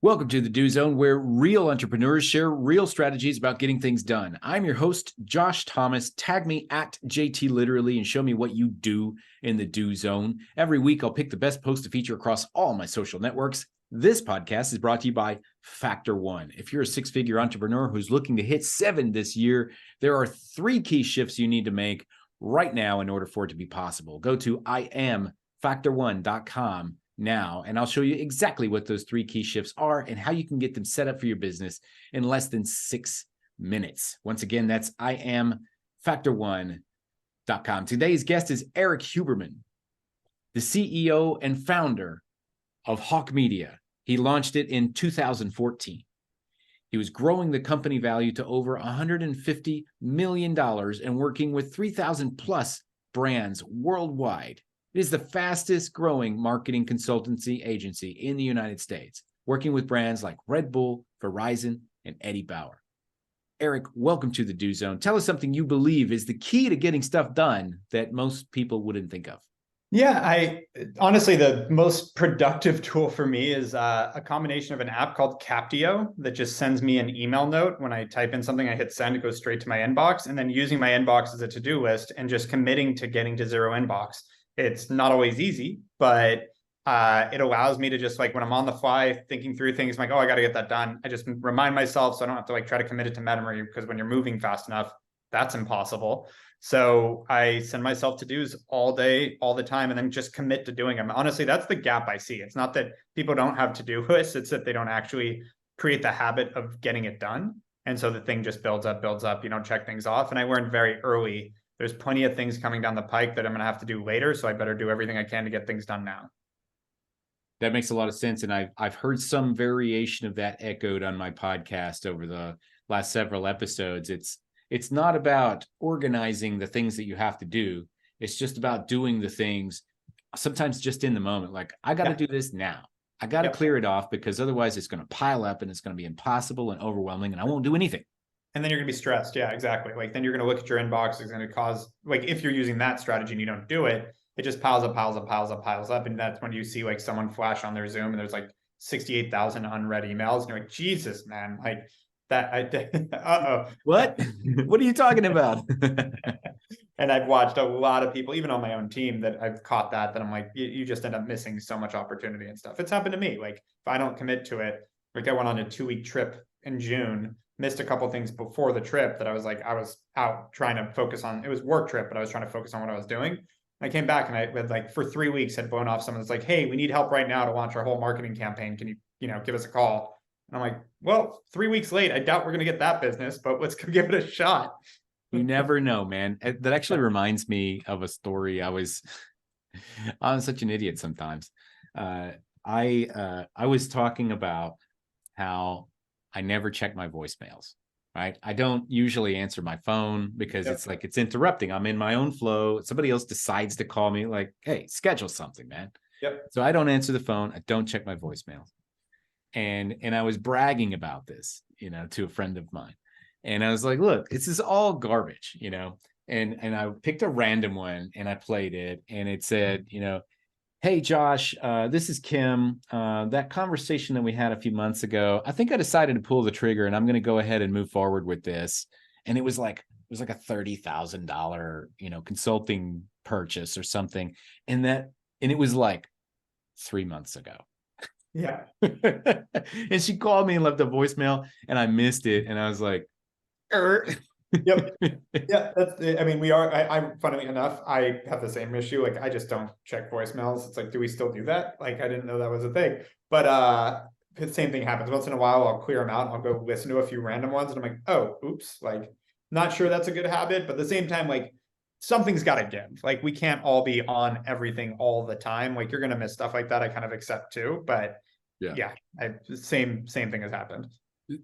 Welcome to the Do Zone, where real entrepreneurs share real strategies about getting things done. I'm your host, Josh Thomas. Tag me at JT Literally and show me what you do in the Do Zone. Every week, I'll pick the best post to feature across all my social networks. This podcast is brought to you by Factor One. If you're a six-figure entrepreneur who's looking to hit 7 this year, there are 3 key shifts you need to make right now in order for it to be possible. Go to iamfactor1.com now, and I'll show you exactly what those 3 key shifts are and how you can get them set up for your business in less than 6 minutes. Once again, that's iamfactor1.com. Today's guest is Eric Huberman, the CEO and founder of Hawk Media. He launched it in 2014. He was growing the company value to over $150 million and working with 3,000 plus brands worldwide. It is the fastest growing marketing consultancy agency in the United States, working with brands like Red Bull, Verizon, and Eddie Bauer. Eric, welcome to the Do Zone. Tell us something you believe is the key to getting stuff done that most people wouldn't think of. Yeah, honestly, the most productive tool for me is a combination of an app called Captio that just sends me an email note. When I type in something, I hit send, it goes straight to my inbox, and then using my inbox as a to-do list and just committing to getting to zero inbox. It's not always easy, but it allows me to just, like, when I'm on the fly thinking through things, I'm like, oh, I got to get that done. I just remind myself so I don't have to try to commit it to memory, because when you're moving fast enough, that's impossible. So I send myself to-dos all day, all the time, and then just commit to doing them. Honestly, that's the gap I see. It's not that people don't have to-do lists, it's that they don't actually create the habit of getting it done. And so the thing just builds up, you don't check things off. And I learned very early, there's plenty of things coming down the pike that I'm going to have to do later. So I better do everything I can to get things done now. That makes a lot of sense. And I've heard some variation of that echoed on my podcast over the last several episodes. It's not about organizing the things that you have to do. It's just about doing the things sometimes just in the moment. Like, I got to do this now. I got to clear it off, because otherwise it's going to pile up and it's going to be impossible and overwhelming and I won't do anything. And then you're going to be stressed. Yeah, exactly. Like, then you're going to look at your inbox. It's going to cause, like, if you're using that strategy and you don't do it, it just piles up. And that's when you see, like, someone flash on their Zoom and there's like 68,000 unread emails. And you're like, Jesus, man, like that. What? What are you talking about? And I've watched a lot of people, even on my own team, that I've caught that I'm like, you just end up missing so much opportunity and stuff. It's happened to me. Like, if I don't commit to it, like, I went on a 2-week trip in June, missed a couple things before the trip that I was out trying to focus on. It was work trip, but I was trying to focus on what I was doing. I came back and I had, like, for 3 weeks, had blown off someone that's like, hey, we need help right now to launch our whole marketing campaign. Can you give us a call? And I'm like, well, 3 weeks late, I doubt we're going to get that business, but let's give it a shot. You never know, man. That actually reminds me of a story. I'm such an idiot sometimes. I was talking about how I never check my voicemails, right? I don't usually answer my phone because it's like, it's interrupting. I'm in my own flow. Somebody else decides to call me, like, hey, schedule something, man. So I don't answer the phone. I don't check my voicemails. And I was bragging about this, to a friend of mine. And I was like, look, this is all garbage, and I picked a random one and I played it, and it said, hey, Josh, this is Kim. That conversation that we had a few months ago, I think I decided to pull the trigger and I'm going to go ahead and move forward with this. And it was like a $30,000, consulting purchase or something. And it was like 3 months ago. Yeah. And she called me and left a voicemail and I missed it. And I was like, Yep. Yeah. I'm funnily enough, I have the same issue. Like, I just don't check voicemails. It's like, do we still do that? Like, I didn't know that was a thing. But the same thing happens. Once in a while, I'll clear them out. I'll go listen to a few random ones. And I'm like, oh, oops. Like, not sure that's a good habit. But at the same time, like, something's got to give. Like, we can't all be on everything all the time. Like, you're going to miss stuff like that. I kind of accept too. But same thing has happened.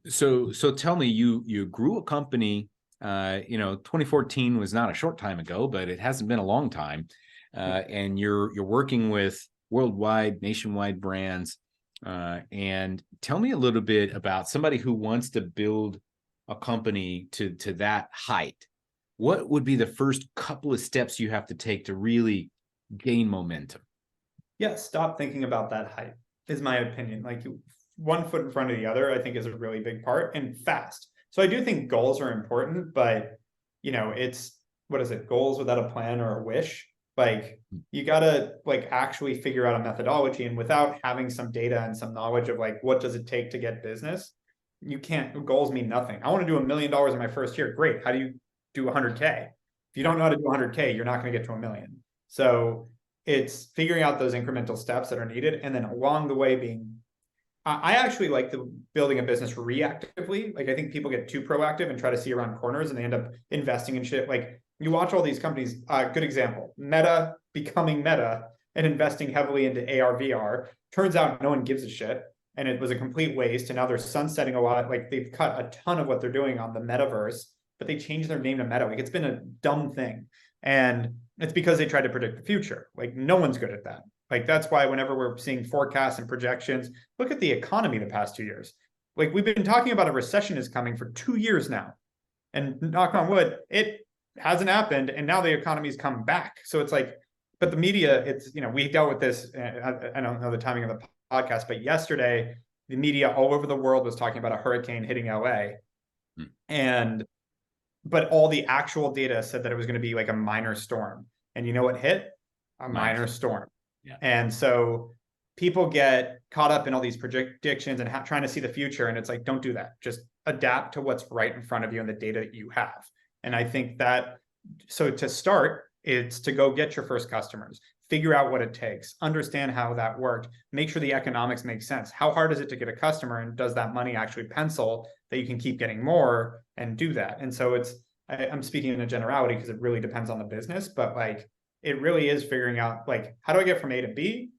So tell me, you grew a company, 2014 was not a short time ago, but it hasn't been a long time. And you're working with worldwide, nationwide brands. And tell me a little bit about somebody who wants to build a company to that height. What would be the first couple of steps you have to take to really gain momentum? Yeah, stop thinking about that height, is my opinion. Like, one foot in front of the other, I think is a really big part, and fast. So I do think goals are important, but it's, what is it? Goals without a plan or a wish. Like you gotta like actually figure out a methodology, and without having some data and some knowledge of like what does it take to get business, you can't. Goals mean nothing. I want to do $1 million in my first year. Great. How do you do 100K? If you don't know how to do 100K, you're not going to get to $1 million. So it's figuring out those incremental steps that are needed, and then along the way being. I actually like the building a business reactively. Like I think people get too proactive and try to see around corners, and they end up investing in shit. Like you watch all these companies. Good example: Meta becoming Meta and investing heavily into AR VR. Turns out no one gives a shit, and it was a complete waste. And now they're sunsetting a lot. Like they've cut a ton of what they're doing on the metaverse, but they changed their name to Meta. Like it's been a dumb thing, and it's because they tried to predict the future. Like no one's good at that. Like that's why whenever we're seeing forecasts and projections, look at the economy the past 2 years. Like we've been talking about a recession is coming for 2 years now, and knock on wood, it hasn't happened, and now the economy's come back. So it's like, but the media, it's we dealt with this. I don't know the timing of the podcast, but yesterday the media all over the world was talking about a hurricane hitting LA, and but all the actual data said that it was going to be like a minor storm, and you know what hit? A minor storm. Yeah. And so people get caught up in all these predictions and trying to see the future. And it's like, don't do that. Just adapt to what's right in front of you and the data that you have. And I think that, so to start, it's to go get your first customers, figure out what it takes, understand how that worked, make sure the economics make sense. How hard is it to get a customer, and does that money actually pencil that you can keep getting more and do that? And so I'm speaking in a generality because it really depends on the business, but like, it really is figuring out like, how do I get from A to B?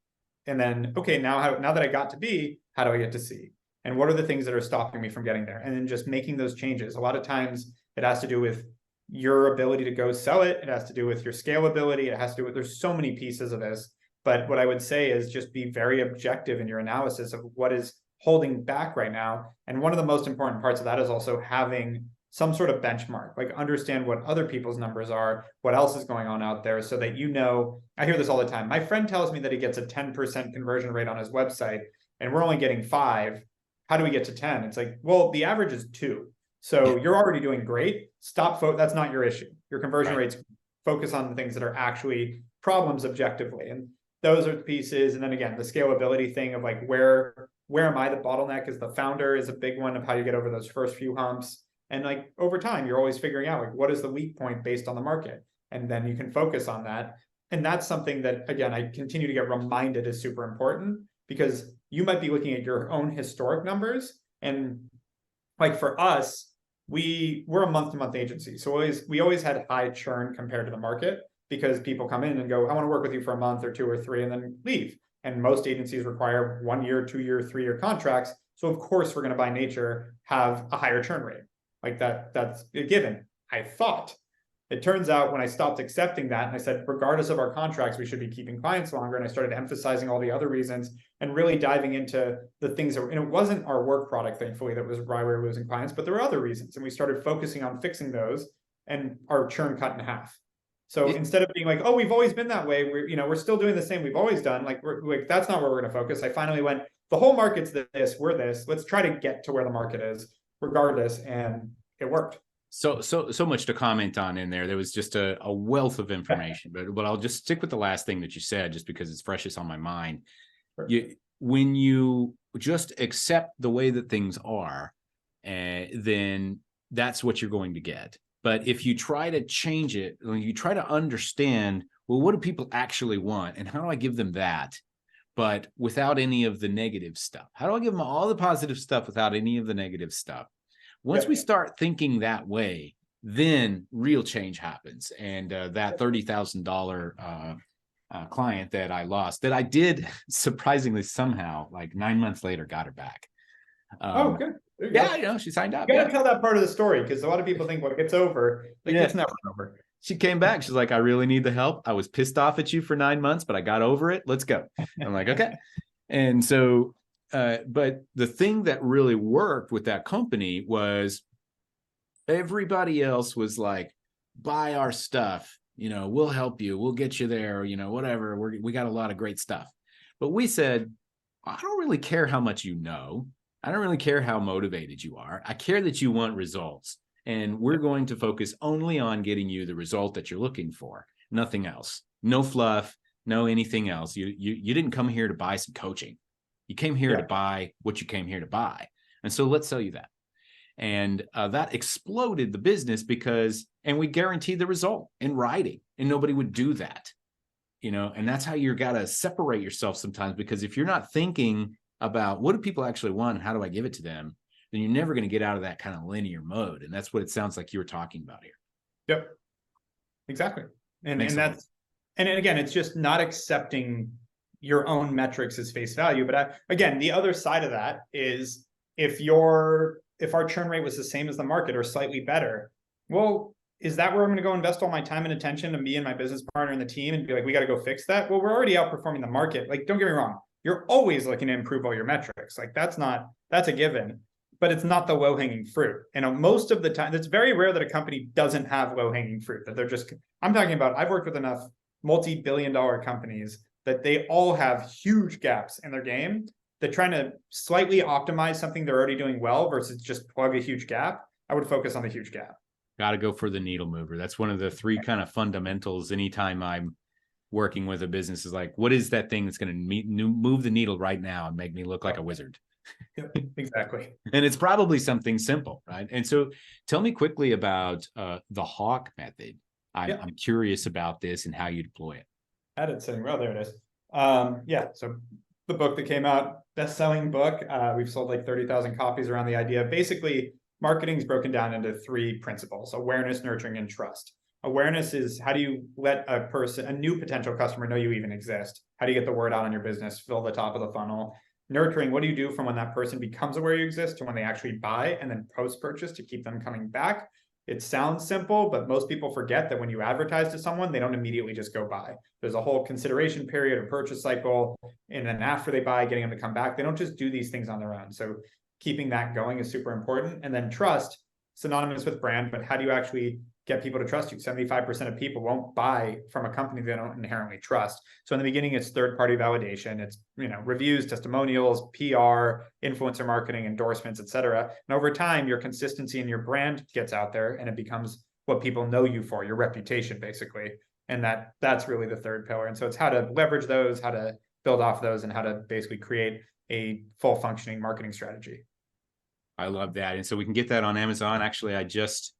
And then, okay, now that I got to B, how do I get to C? And what are the things that are stopping me from getting there? And then just making those changes. A lot of times it has to do with your ability to go sell it. It has to do with your scalability. It has to do with, there's so many pieces of this. But what I would say is just be very objective in your analysis of what is holding back right now. And one of the most important parts of that is also having some sort of benchmark, like understand what other people's numbers are, what else is going on out there, so that I hear this all the time. My friend tells me that he gets a 10% conversion rate on his website, and we're only getting 5. How do we get to 10? It's like, well, the average is 2. So you're already doing great. That's not your issue. Your conversion rates, focus on the things that are actually problems objectively. And those are the pieces. And then again, the scalability thing of like, where am I the bottleneck as the founder is a big one of how you get over those first few humps. And like over time, you're always figuring out like what is the weak point based on the market. And then you can focus on that. And that's something that, again, I continue to get reminded is super important, because you might be looking at your own historic numbers. And like for us, we're a month-to-month agency. So we always had high churn compared to the market, because people come in and go, I want to work with you for a month or 2 or 3 and then leave. And most agencies require 1 year, 2 year, 3 year contracts. So of course we're going to by nature have a higher churn rate. Like that's a given. I thought. It turns out when I stopped accepting that and I said, regardless of our contracts, we should be keeping clients longer. And I started emphasizing all the other reasons and really diving into the things and it wasn't our work product, thankfully, that was why we were losing clients, but there were other reasons. And we started focusing on fixing those, and our churn cut in half. So instead of being like, oh, we've always been that way, we're still doing the same we've always done. Like, that's not where we're going to focus. I finally went, the whole market's this, we're this. Let's try to get to where the market is regardless. And it worked. So much to comment on in there. There was just a wealth of information, but I'll just stick with the last thing that you said, just because it's freshest on my mind. When you just accept the way that things are, then that's what you're going to get. But if you try to change it, when you try to understand, well, what do people actually want, and how do I give them that, but without any of the negative stuff? How do I give them all the positive stuff without any of the negative stuff? Once we start thinking that way, then real change happens. And that $30,000 client that I lost, that I did surprisingly somehow, like 9 months later, got her back. Oh, good. Yeah, she signed up. You gotta tell that part of the story, because a lot of people think, well, it's over. Like, it's never over. She came back. She's like, I really need the help. I was pissed off at you for 9 months, but I got over it. Let's go. I'm like, okay. And so but the thing that really worked with that company was everybody else was like, buy our stuff, we'll help you, we'll get you there, whatever. We got a lot of great stuff. But we said, I don't really care how much you know. I don't really care how motivated you are. I care that you want results. And we're going to focus only on getting you the result that you're looking for, nothing else. No fluff, no anything else. You didn't come here to buy some coaching. You came here to buy what you came here to buy. And so let's sell you that. And that exploded the business and we guaranteed the result in writing, and nobody would do that, and that's how you got to separate yourself sometimes, because if you're not thinking about what do people actually want and how do I give it to them, then you're never going to get out of that kind of linear mode. And that's what it sounds like you were talking about here. Yep, exactly. And again, it's just not accepting your own metrics as face value. But again, the other side of that is if our churn rate was the same as the market or slightly better, well, is that where I'm going to go invest all my time and attention to me and my business partner and the team and be like, we got to go fix that? Well, we're already outperforming the market. Like, don't get me wrong. You're always looking to improve all your metrics. Like that's a given, but it's not the low hanging fruit. And most of the time, it's very rare that a company doesn't have low hanging fruit, that I'm talking about, I've worked with enough multi-billion-dollar companies that they all have huge gaps in their game. They're trying to slightly optimize something they're already doing well versus just plug a huge gap. I would focus on the huge gap. Got to go for the needle mover. That's one of the three kind of fundamentals. Anytime I'm working with a business, is like, what is that thing that's going to move the needle right now and make me look like a wizard? Exactly. And it's probably something simple, right? And so tell me quickly about the Hawk method. I'm curious about this and how you deploy it. I had it sitting. Well, there it is. So the book that came out, best-selling book. We've sold like 30,000 copies around the idea. Basically, marketing is broken down into three principles: awareness, nurturing, and trust. Awareness is how do you let a new potential customer know you even exist? How do you get the word out on your business, fill the top of the funnel? Nurturing, what do you do from when that person becomes aware you exist to when they actually buy, and then post-purchase to keep them coming back? It sounds simple, but most people forget that when you advertise to someone, they don't immediately just go buy. There's a whole consideration period, a purchase cycle, and then after they buy, getting them to come back. They don't just do these things on their own. So keeping that going is super important. And then trust, synonymous with brand, but how do you actually get people to trust you? 75% of people won't buy from a company they don't inherently trust. So in the beginning, it's third-party validation. It's reviews, testimonials, PR, influencer marketing, endorsements, etc. And over time, your consistency and your brand gets out there, and it becomes what people know you for, your reputation, basically. And that's really the third pillar. And so it's how to leverage those, how to build off those, and how to basically create a full functioning marketing strategy. I love that. And so we can get that on Amazon. Actually, I just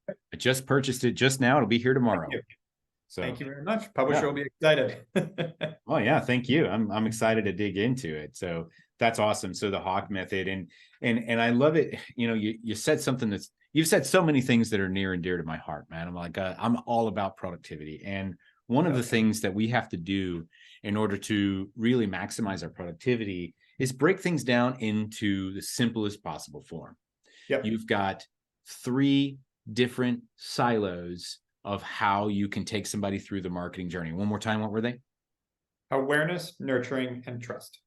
purchased it just now. It'll be here tomorrow. So thank you very much. Publisher will be excited. Oh yeah, thank you. I'm excited to dig into it. So that's awesome. So the Hawk method, and I love it. You said something you've said so many things that are near and dear to my heart, man. I'm like, I'm all about productivity. And one of the things that we have to do in order to really maximize our productivity is break things down into the simplest possible form. Yep. You've got 3 different silos of how you can take somebody through the marketing journey. One more time, what were they? Awareness, nurturing, and trust.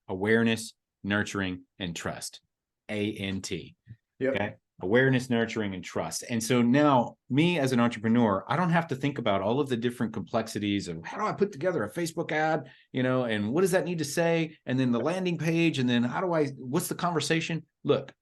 Awareness, nurturing, and trust. ANT. Yep. Okay. Awareness, nurturing, and trust. And so now, me as an entrepreneur, I don't have to think about all of the different complexities of how do I put together a Facebook ad, and what does that need to say? And then the landing page, and then what's the conversation? Look,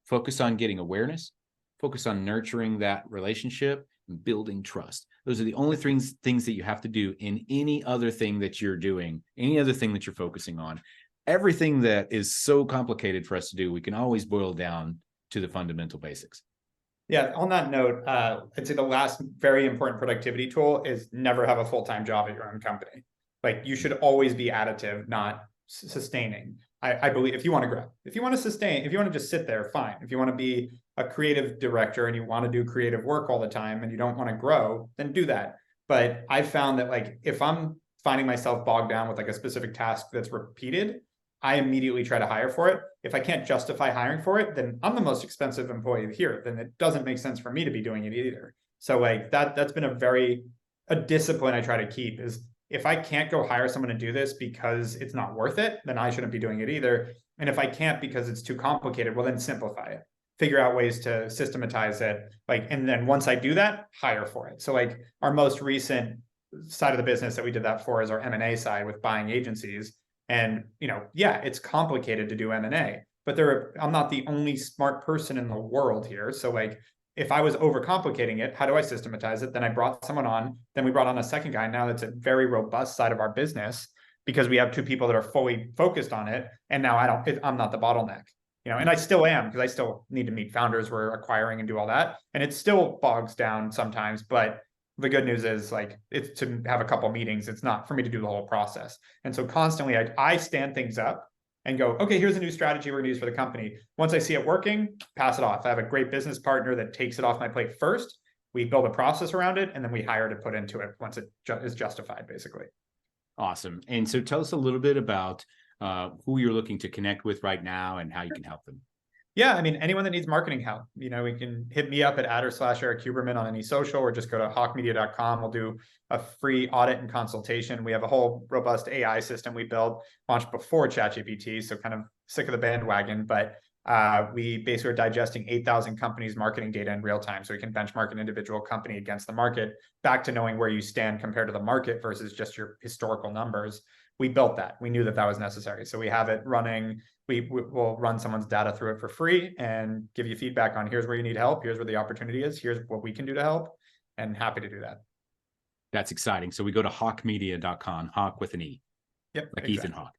focus on getting awareness, focus on nurturing that relationship, and building trust. Those are the only things that you have to do in any other thing that you're doing, any other thing that you're focusing on. Everything that is so complicated for us to do, we can always boil down to the fundamental basics. Yeah. On that note, I'd say the last very important productivity tool is never have a full-time job at your own company. Like you should always be additive, not sustaining. I believe if you want to grow, if you want to sustain, if you want to just sit there, fine. If you want to be a creative director and you want to do creative work all the time and you don't want to grow, then do that. But I found that like, if I'm finding myself bogged down with like a specific task that's repeated, I immediately try to hire for it. If I can't justify hiring for it, then I'm the most expensive employee here. Then it doesn't make sense for me to be doing it either. So like that's been a discipline I try to keep is if I can't go hire someone to do this because it's not worth it, then I shouldn't be doing it either. And if I can't because it's too complicated, well, then simplify it. Figure out ways to systematize it. And then once I do that, hire for it. So like our most recent side of the business that we did that for is our M&A side with buying agencies. And, yeah, it's complicated to do M&A, but I'm not the only smart person in the world here. So like, if I was overcomplicating it, how do I systematize it? Then I brought someone on, then we brought on a second guy. Now that's a very robust side of our business because we have two people that are fully focused on it. And now I'm not the bottleneck, and I still am because I still need to meet founders. We're acquiring and do all that. And it still bogs down sometimes, but the good news is like it's to have a couple meetings. It's not for me to do the whole process. And so constantly I stand things up and go, okay, here's a new strategy we're gonna use for the company. Once I see it working, pass it off. I have a great business partner that takes it off my plate first. We build a process around it, and then we hire to put into it once it is justified, basically. Awesome. And so tell us a little bit about who you're looking to connect with right now and how you can help them. Yeah, I mean, anyone that needs marketing help, we can hit me up at @Eric Huberman on any social, or just go to hawkmedia.com. We'll do a free audit and consultation. We have a whole robust AI system we built, launched before ChatGPT, so kind of sick of the bandwagon, but we basically are digesting 8,000 companies' marketing data in real time, so we can benchmark an individual company against the market, back to knowing where you stand compared to the market versus just your historical numbers. We built that. We knew that was necessary. So we have it running. We will run someone's data through it for free and give you feedback on here's where you need help. Here's where the opportunity is. Here's what we can do to help. And happy to do that. That's exciting. So we go to hawkmedia.com, Hawk with an E. Yep. Like exactly. Ethan Hawke.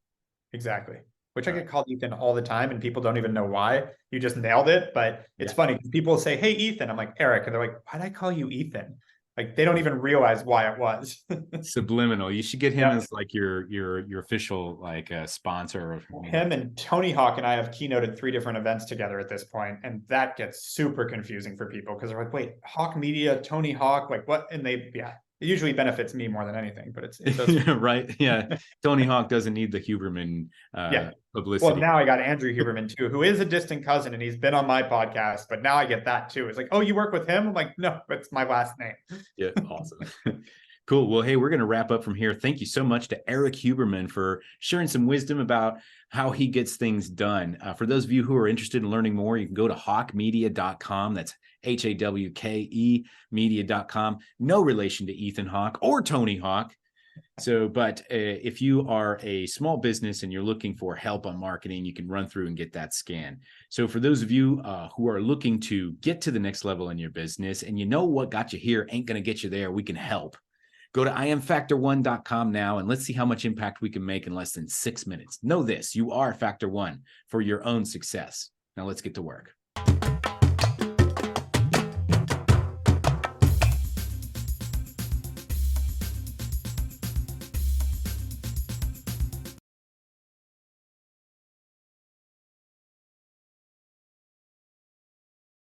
Exactly. Which I get called Ethan all the time, and people don't even know why. You just nailed it. But it's funny. People say, hey, Ethan. I'm like, Eric. And they're like, why'd I call you Ethan? Like, they don't even realize why it was. Subliminal. You should get him as like your official like sponsor. Him and Tony Hawk and I have keynoted 3 different events together at this point, and that gets super confusing for people because they're like, wait, Hawk Media, Tony Hawk, like what? And it usually benefits me more than anything, but it does. Right. Yeah. Tony Hawk doesn't need the Huberman publicity. Well, now I got Andrew Huberman too, who is a distant cousin, and he's been on my podcast, but now I get that too. It's like, oh, you work with him? I'm like, no, it's my last name. Yeah. Awesome. Cool. Well, hey, we're going to wrap up from here. Thank you so much to Eric Huberman for sharing some wisdom about how he gets things done. For those of you who are interested in learning more, you can go to hawkmedia.com. That's HAWKE media.com. No relation to Ethan Hawke or Tony Hawk. So, but if you are a small business and you're looking for help on marketing, you can run through and get that scan. So for those of you who are looking to get to the next level in your business and you know what got you here ain't going to get you there, we can help. Go to IamFactor1.com now and let's see how much impact we can make in less than 6 minutes. Know this, you are Factor One for your own success. Now let's get to work.